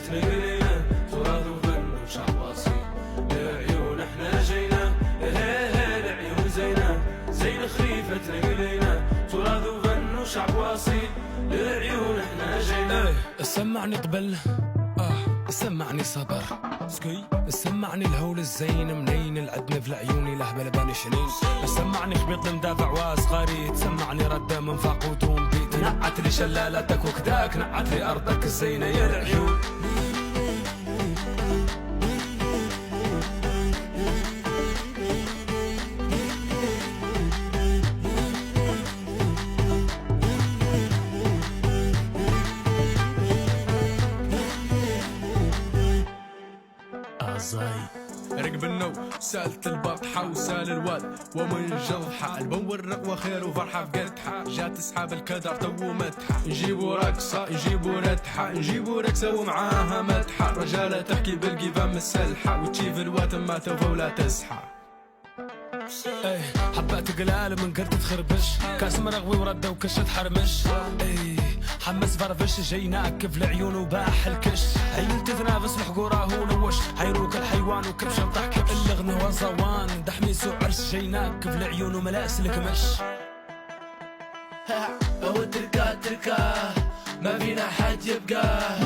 خفيفة نقلينا تراث وفن وشعب أصيل لعيون احنا جينا العيون زينة زين خفيفة نقلينا تراث وفن وشعب أصيل لعيون احنا جينا. سمعني قبل سمعني صبر سمعني الهول الزين منين العدن في العيوني لهبل باني شنين. سمعني خبيط المدافع واصغاري تسمعني رده من فاق ودون بيت نعت لي شلالتك وكداك نعت لي ارضك الزينه يا العيون. ركب النو سالت البطحة وسال الواد ومن جضحة البورق وخير وفرحة بقدحة جات اصحاب الكدر تو مدحة نجيبو رقصة نجيبو ردحة نجيبو رقصة ومعاها مدحة رجالة تحكي بالقيفة مسلحة وتشيف الواد ما توفى ولا تصحى. حبات قلال من قرد تخربش كاس مرغوي ورده وكشت حرمش. حمس فرفش جاي ناكف العيون وباح الكش عيون تتنافس الحقوره هو نوش حيروك الحيوان وكبش الضحك اللغن وصوان دحميس وعرس جاي ناكف العيون وملاس الكمش. وتركا تركا ما فينا حد يبقى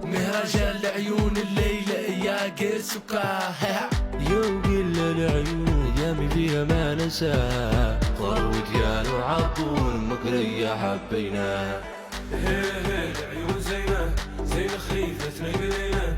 مهرجان العيون الليلة يا قرسكا يوم العيون يامي فيها ما ننساها وديان وعطون مقرية حبينا العيون زينة زين خفيفة نقلينا